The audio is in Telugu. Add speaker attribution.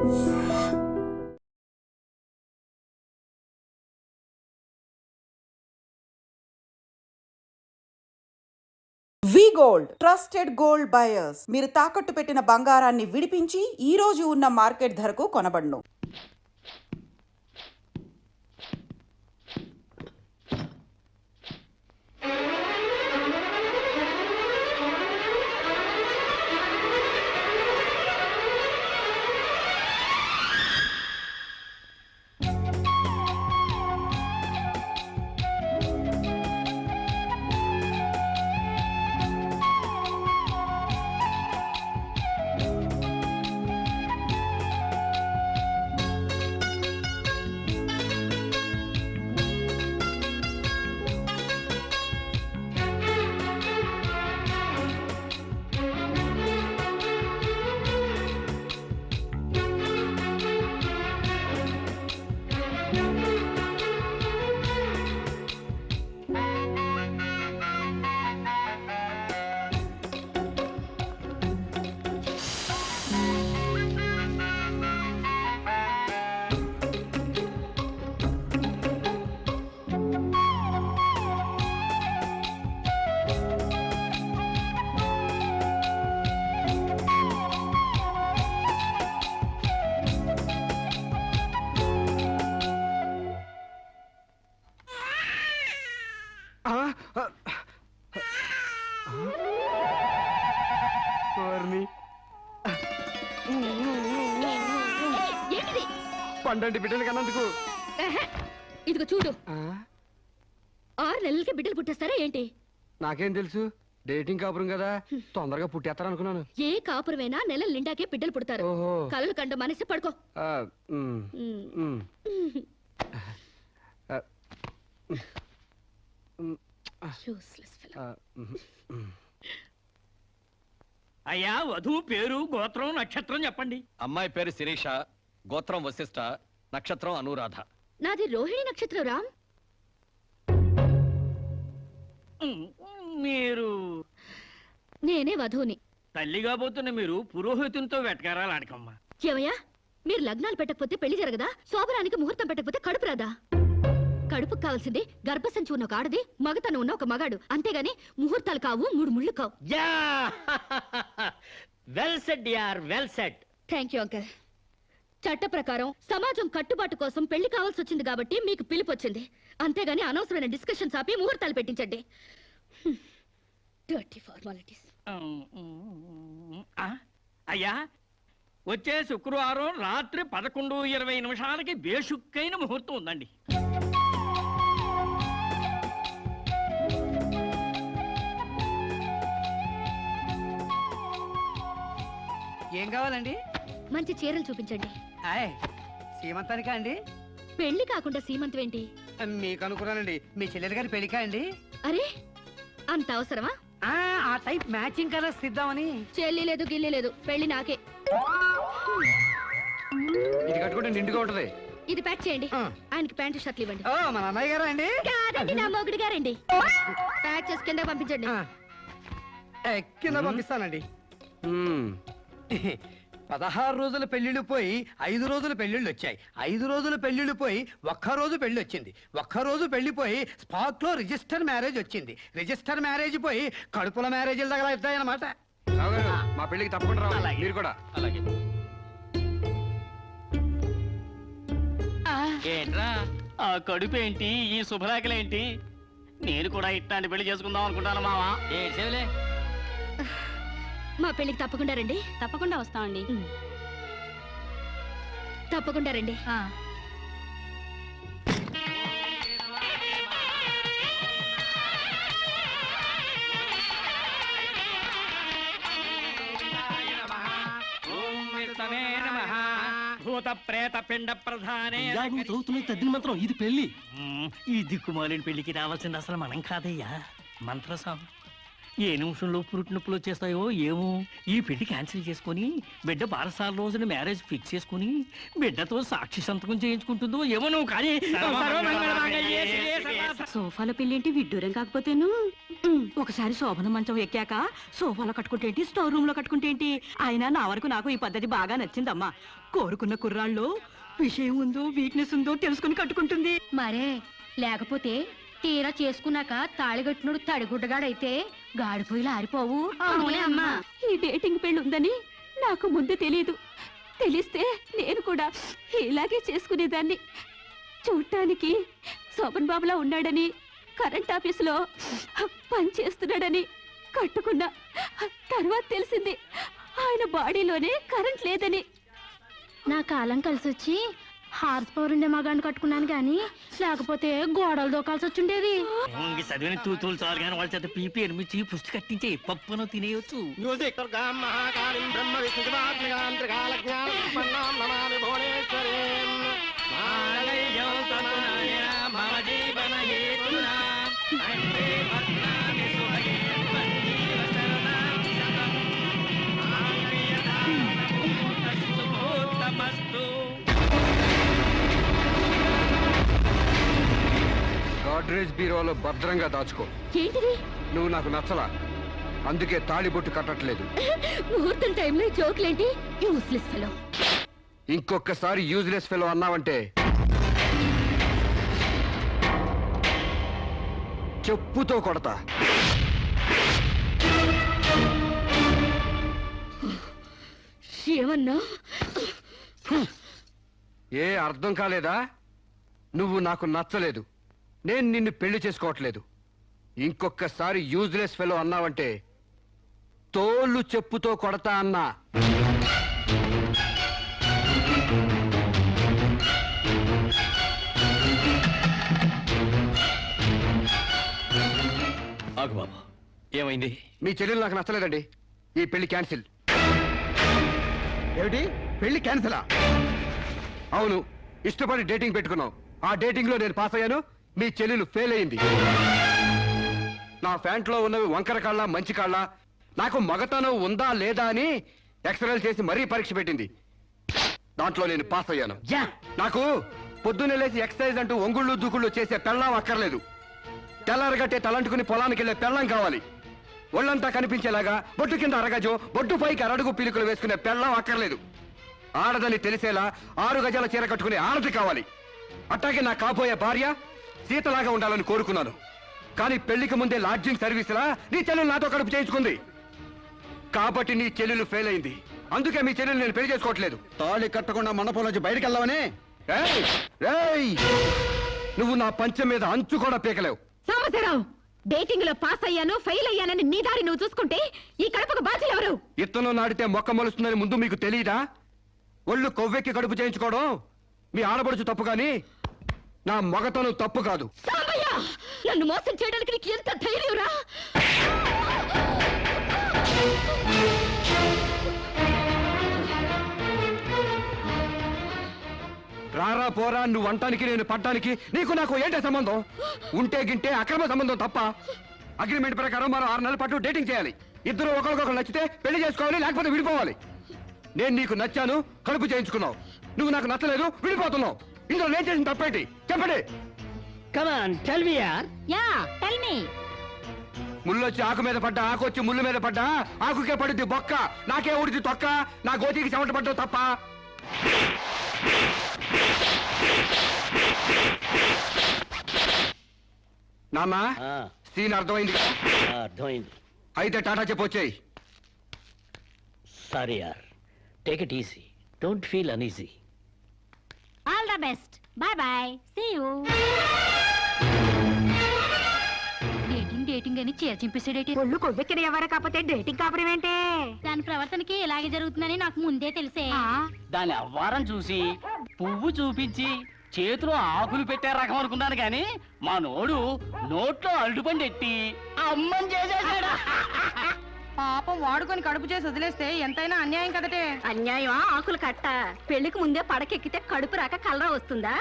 Speaker 1: వి గోల్డ్ ట్రస్టెడ్ గోల్డ్ బయర్స్. మీరు తాకట్టు పెట్టిన బంగారాన్ని విడిపించి ఈ రోజు ఉన్న మార్కెట్ ధరకు కొనబడును.
Speaker 2: పండంటి బిడ్డలు కన్నందుకు
Speaker 3: ఇదిగో చూడు. 6 నెలలకి బిడ్డలు పుట్టేస్తారా ఏంటి?
Speaker 2: నాకేం తెలుసు, డేటింగ్ కాపురం కదా, తొందరగా పుట్టేస్తారు అనుకున్నాను.
Speaker 3: ఏ కాపురమైనా నెలల నిండాకే బిడ్డలు పుడతారు. కలలు కండ మనసి పడుకో.
Speaker 4: అయ్యా, వధువు పేరు, గోత్రం, నక్షత్రం చెప్పండి.
Speaker 5: అమ్మాయి పేరు శిరీష, గోత్రం వశిష్ఠ, నక్షత్రం అనురాధ.
Speaker 3: నాది రోహిణి నక్షత్రం. రామ్,
Speaker 4: మీరు?
Speaker 3: నేనే వధువుని.
Speaker 4: తల్లిగా పోతున్న మీరు పురోహితునితో వెటకారాలు ఆడకమ్మా.
Speaker 3: ఏమయ్యా, మీరు లగ్నాలు పెట్టకపోతే పెళ్లి జరగదా? శోభరానికి ముహూర్తం పెట్టకపోతే కడుపు రాదా? కడుపుకు కావాల్సింది గర్భసంచి ఉన్న ఒక ఆడది, మగతను ఉన్న ఒక మగాడు. అంతేగాని ముహూర్తాలు కావు, 3 ముళ్ళు కావు.
Speaker 4: వెల్ సెడ్ యార్, well said.
Speaker 3: Thank you uncle. చట్ట ప్రకారం సమాజం కట్టుబాటు కోసం పెళ్లి కావాల్సి వచ్చింది కాబట్టి మీకు పిలుపు వచ్చింది. అంతేగాని అనవసరమైన డిస్కషన్స్ ఆపి ముహూర్తాలు పెట్టించండి. Dirty formalities.
Speaker 4: అయ్యా, వచ్చే శుక్రవారం రాత్రి 11:20 బేషుక్కైన ముహూర్తం ఉందండి.
Speaker 6: ఏం కావాలండి?
Speaker 3: మంచి చీరలు చూపించండి.
Speaker 6: సీమంతానికా అండి?
Speaker 3: పెళ్లి కాకుండా సీమంతం ఏంటి?
Speaker 6: మీకు అనుకున్నానండి, మీ చెల్లెలు గారి పెళ్లికా అండి?
Speaker 3: అరే, అంత అవసరమా?
Speaker 6: ఆ టైప్ మ్యాచింగ్ కలర్స్ ఇద్దామని.
Speaker 3: చెల్లి లేదు, గిల్లి లేదు, పెళ్లి నాకే.
Speaker 2: ఇది కట్టుకుంటే నిండుగా ఉంటది.
Speaker 3: ఇది ప్యాక్ చేయండి. ఆయనకి ప్యాంటు షర్ట్లు ఇవ్వండి.
Speaker 6: మన అన్నయ్య గారా అండి?
Speaker 3: కాదండి, నా మొగుడు గారండి. ప్యాక్ చేసి కింద పంపించండి.
Speaker 6: కింద పంపిస్తానండి. 16 రోజుల పెళ్లిళ్ళు పోయి 5 రోజుల పెళ్లిళ్ళు వచ్చాయి. 5 రోజుల పెళ్లిళ్ళు పోయి ఒక్కరోజు పెళ్లి వచ్చింది. ఒక్కరోజు పెళ్లిపోయి స్పాట్ లో రిజిస్టర్ మ్యారేజ్ వచ్చింది. రిజిస్టర్ మ్యారేజ్ పోయి కడుపుల మ్యారేజీల దగ్గర అవుతాయన్నమాట.
Speaker 2: మా పెళ్లికి తప్పకుండా రావాలి, మీరు కూడా.
Speaker 5: అలాగే.
Speaker 4: ఏంట్రా ఆ కడుపేంటి, ఈ శుభలేఖలేంటి? నేను కూడా ఇట్లాంటి పెళ్లి చేసుకుందాం అనుకుంటాను మావా.
Speaker 5: ఏడ్చేవులే.
Speaker 3: మా పెళ్లికి తప్పకుండా రండి.
Speaker 7: తప్పకుండా వస్తామండి.
Speaker 3: తప్పకుండా రండి.
Speaker 4: భూత ప్రేత పిండ ప్రధానే.
Speaker 5: తద్దిన మంత్రం ఇది పెళ్లి.
Speaker 4: ఈ దిక్కుమాలిన పెళ్లికి రావాల్సింది అసలు మనం కాదయ్యా, మంత్రసాం. ఏ నిమిషంలో పురుటి నొప్పులు వచ్చేస్తాయో ఏమో. ఈ పెళ్లి క్యాన్సిల్ చేసుకుని బిడ్డ 12 రోజున మ్యారేజ్ ఫిక్స్ చేసుకుని బిడ్డతో సాక్షి సంతకం చేయించుకుంటుందో ఏమో. నువ్వు కానీ
Speaker 7: సోఫాలో పెళ్ళేంటి విడ్డూరం కాకపోతేను. ఒకసారి శోభన మంచం ఎక్కాక సోఫాలో కట్టుకుంటేంటి స్టోర్ రూమ్ లో కట్టుకుంటేంటి అయినా నా వరకు నాకు ఈ పద్ధతి బాగా నచ్చిందమ్మా. కోరుకున్న కుర్రాళ్ళు విషయం ఉందో వీక్నెస్ ఉందో తెలుసుకుని కట్టుకుంటుంది.
Speaker 3: మరే లేకపోతే తీరా చేసుకున్నాక తాళిగట్టునుడు తడిగుడ్డగాడైతే గాడిపోయిలు ఆరిపోవు.
Speaker 7: అవునే అమ్మా. ఈ డేటింగ్ పెళ్లి ఉందని నాకు ముందు తెలియదు. తెలిస్తే నేను కూడా ఇలాగే చేసుకునేదాన్ని. చూడటానికి శోభన్ బాబులా ఉన్నాడని, కరెంట్ ఆఫీసులో పని చేస్తున్నాడని కట్టుకున్నా. తర్వాత తెలిసింది ఆయన బాడీలోనే కరెంట్ లేదని.
Speaker 3: నా కాలం కలిసి వచ్చి హార్స్ పవర్ ఉండే మగాన్ని కట్టుకున్నాను గాని లేకపోతే గోడలు దూకాల్సి వచ్చిండేది.
Speaker 4: ఇంక చదివిన తూతులు చాలు కానీ వాళ్ళ చేత పీపీ ఎనిమిచ్చి పుష్టి కట్టించే పప్పును తినేయొచ్చు.
Speaker 2: గాడ్రేజ్ బీరోలో భద్రంగా దాచుకో.
Speaker 3: ఏంటిది?
Speaker 2: నువ్వు నాకు నచ్చలా, అందుకే తాళిబొట్టు కట్టట్లేదు.
Speaker 3: ముహూర్తం టైంలో జోకులేంటి? Useless fellow.
Speaker 2: ఇంకొకసారి యూజ్లెస్ ఫెలో అన్నావంటే చెప్పుతో కొడతా.
Speaker 3: ఏమన్నా?
Speaker 2: ఏ అర్థం కాలేదా? నువ్వు నాకు నచ్చలేదు, నేను నిన్ను పెళ్లి చేసుకోవట్లేదు. ఇంకొకసారి యూజ్లెస్ ఫెలో అన్నావంటే తోలు చెప్పుతో కొడతా అన్నా.
Speaker 5: ఆగు బాబు, ఏమైంది?
Speaker 2: మీ చెల్లెలు నాకు నచ్చలేదండి, ఈ పెళ్లి క్యాన్సిల్.
Speaker 6: ఏమిటి పెళ్లి క్యాన్సలా?
Speaker 2: అవును, ఇష్టపడి డేటింగ్ పెట్టుకున్నాం. ఆ డేటింగ్ లో నేను పాస్ అయ్యాను, మీ చెల్లెలు ఫెయిల్ అయింది. నా ఫ్యాంట్లో ఉన్నవి వంకర కాళ్ళ మంచి కాళ్ళ, నాకు మగతనం ఉందా లేదా అని ఎక్స్రేలు చేసి మరీ పరీక్ష పెట్టింది. దాంట్లో నేను పాస్ అయ్యాను. నాకు పొద్దున్నే లేచి ఎక్సర్సైజ్ అంటూ ఒంగుళ్ళు దూకుళ్ళు చేసే పెళ్ళాం అక్కర్లేదు. తెల్లారగట్టే తలంటుకుని పొలానికి వెళ్లే పెళ్ళాం కావాలి. ఒళ్ళంతా కనిపించేలాగా బొట్టు కింద అరగజో, బొట్టు పైకి అరడుగు పీలికలు వేసుకునే పెళ్ళాం అక్కర్లేదు. ఆడదని తెలిసేలా 6 గజాల చీర కట్టుకునే ఆడది కావాలి. అట్టాగే నా కాబోయే భార్య సీతలాగా ఉండాలని కోరుకున్నాను. కానీ పెళ్లికి ముందే లాడ్జింగ్ సర్వీసులా నీ చెల్లెలు నాతో కడుపు చేయించుకుంది. కాబట్టి నీ చెల్లెలు ఫెయిల్ అయింది. అందుకే మీ చెల్లెలు నేను పెళ్లి చేసుకోవట్లేదు.
Speaker 6: తాళి కట్టకుండా మండపం నుంచి బయటకు వెళ్దామని.
Speaker 2: ఏయ్! ఏయ్! నువ్వు నా పంచం మీద అంచు కూడా పీకలేవు.
Speaker 3: సాంబశివరావు, డేటింగ్ లో పాస్ అయ్యాను ఫెయిల్ అయ్యానని నీ దారి నువ్వు చూసుకుంటే ఈ కడపకు బాధ్యులు ఎవరు?
Speaker 2: ఇత్తనం నాటితే మొక్క మొలుస్తుందని ముందు మీకు తెలియదా? ఒళ్ళు కొవ్వెక్కి కడుపు చేయించుకోవడం మీ ఆడపడుచు తప్పు కానీ నా మగతను తప్పు కాదు.
Speaker 3: సాంబయ్య, నన్ను మోసం చేయడానికి నీకు ఎంత ధైర్యంరా?
Speaker 2: రారా పోరా, నువ్వు అంటానికి నేను పడ్డానికి నీకు నాకు ఏంటే సంబంధం? ఉంటే గింటే అక్రమ సంబంధం తప్ప. అగ్రిమెంట్ ప్రకారం మరో 6 నెలల పాటు డేటింగ్ చేయాలి. ఇద్దరు ఒకరికొకరు నచ్చితే పెళ్లి చేసుకోవాలి, లేకపోతే విడిపోవాలి. నేను నీకు నచ్చాను, కడుపు చేయించుకున్నావు. నువ్వు నాకు నచ్చలేదు, విడిపోతున్నావు. ఇందులో నేను చేసిన తప్పేంటి చెప్పండి.
Speaker 3: Yeah, tell me.
Speaker 2: ముళ్ళొచ్చి ఆకు మీద పడ్డా, ఆకు వచ్చి ముళ్ళు మీద పడ్డా, ఆకుకే పడుద్ది బొక్క, నాకే ఊడిది తొక్క. నా గోతికి చెమట పడ్డావు తప్ప. నాన్న, సీన్ అర్థమైంది కదా?
Speaker 4: అర్థమైంది.
Speaker 2: అయితే టాటా చెప్పొచ్చాయి.
Speaker 4: సారీ యార్, take it easy, don't feel uneasy.
Speaker 3: All the best, bye bye, see you. Dating అని చీర చింపేసాడేటి?
Speaker 7: ఒళ్ళు కొవ్వెక్కిన ఎవరు కాకపోతే డేటింగ్ కాపురం ఏంటే?
Speaker 3: దాని ప్రవర్తనకి ఇలాగే జరుగుతుందని నాకు ముందే తెలిసే.
Speaker 4: దాని అవ్వారం చూసి పువ్వు చూపించి చేతిలో ఆకులు పెట్టే రకం అనుకున్నాను కానీ మా నోడు నోట్లో అల్లుపండి ఎట్టి అమ్మని చేసేసాడా.
Speaker 7: పాపం వాడుకొని కడుపు చేసి వదిలేస్తే ఎంతైనా అన్యాయం కదటే.
Speaker 3: అన్యాయమా? ఆకులు కట్ట. పెళ్లికి ముందే పడకెక్కితే కడుపు రాక కలరా వస్తుందా?